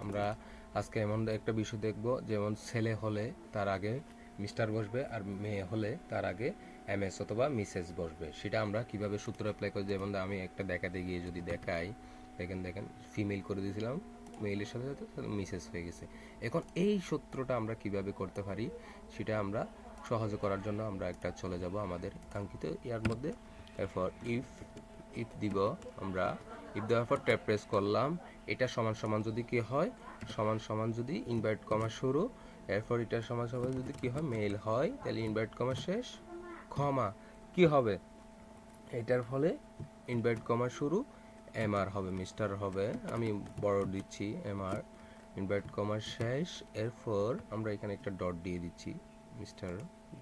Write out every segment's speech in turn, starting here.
আমরা আজকে এমন একটা বিষয় দেখব, যেমন ছেলে হলে তার আগে মিস্টার বসবে আর মেয়ে হলে তার আগে এমএস অথবা মিসেস বসবে। সেটা আমরা কিভাবে সূত্র অ্যাপ্লাই করি। যেমন আমি একটা দেখাতে গিয়ে যদি দেখাই, দেখেন ফিমেল করে দিয়েছিলাম, মেইলের সাথে সাথে মিসেস হয়ে গেছে। এখন এই সূত্রটা আমরা কিভাবে করতে পারি সেটা আমরা সহজে করার জন্য আমরা একটা চলে যাব আমাদের কাঙ্ক্ষিত ইয়ার মধ্যে। এরপর ইফ দিব আমরা, ইফ দেওয়ার পর ট্যাব প্রেস করলাম। এটা সমান সমান যদি কি হয়, সমান সমান যদি ইনভার্ট কমা শুরু, এরপর এটার সমান সমান যদি কি হয় মেল হয়, তাহলে ইনভার্ট কমা শেষ, কমা কি হবে, এটার ফলে ইনভার্ট কমা শুরু, এমআর হবে, মিস্টার হবে, আমি বড় দিচ্ছি এমআর, ইনভার্ট কমা শেষ। এরপর আমরা এখানে একটা ডট দিয়ে দিচ্ছি, মিস্টার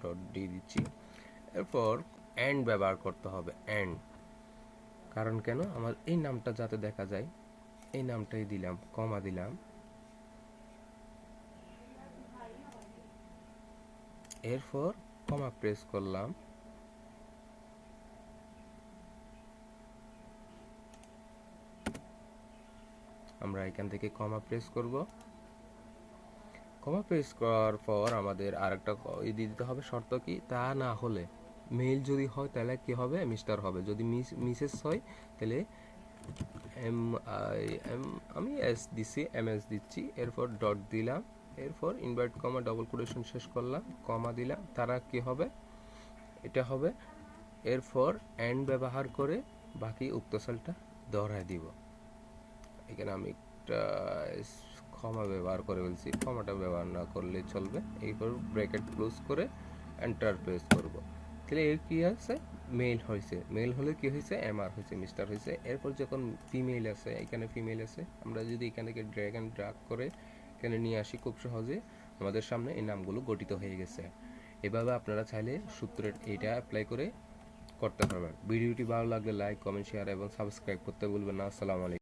ডট দিয়ে দিচ্ছি। এরপর অ্যান্ড ব্যবহার করতে হবে, অ্যান্ড। কারণ কেন, আমার এই নামটা যাতে দেখা যায়, এই নামটাই দিলাম, কমা দিলাম। এরপর কমা প্রেস করলাম। আমরা এখান থেকে কমা প্রেস করব। কমা প্রেস করার পর আমাদের আরেকটা দিয়ে দিতে হবে, শর্ত কি, তা না হলে মেল যদি হয় তাহলে কি হবে, মিস্টার হবে, যদি মিসেস হয় তাহলে এম আই এম, আমি এস দিচ্ছি, এম এস দিচ্ছি। এরপর ডট দিলাম, এরপর ইনভার্ট কমা ডবল কোটেশন শেষ করলাম, কমা দিলাম, তারা কি হবে, এটা হবে। এরপর অ্যান্ড ব্যবহার করে বাকি উক্ত সেলটা দহরায় দিব। এখানে আমি একটা কমা ব্যবহার করে ফেলছি, কমাটা ব্যবহার না করলে চলবে। এরপর ব্র্যাকেট ক্লোজ করে এন্টার প্রেস করব। তাহলে এর কি আছে, মেল হয়েছে, মেল হলে কি হয়েছে, এমআর হয়েছে, মিস্টার হয়েছে। এরপর যখন ফিমেল আছে, এখানে ফিমেল আছে, আমরা যদি এখান থেকে ড্র্যাগ অ্যান্ড ড্রাগ করে এখানে নিয়ে আসি, খুব সহজে আমাদের সামনে এই নামগুলো গঠিত হয়ে গেছে। এভাবে আপনারা চাইলে সূত্রের এইটা অ্যাপ্লাই করে করতে পারবেন। ভিডিওটি ভালো লাগলে লাইক, কমেন্ট, শেয়ার এবং সাবস্ক্রাইব করতে ভুলবেন না। আসসালামু আলাইকুম।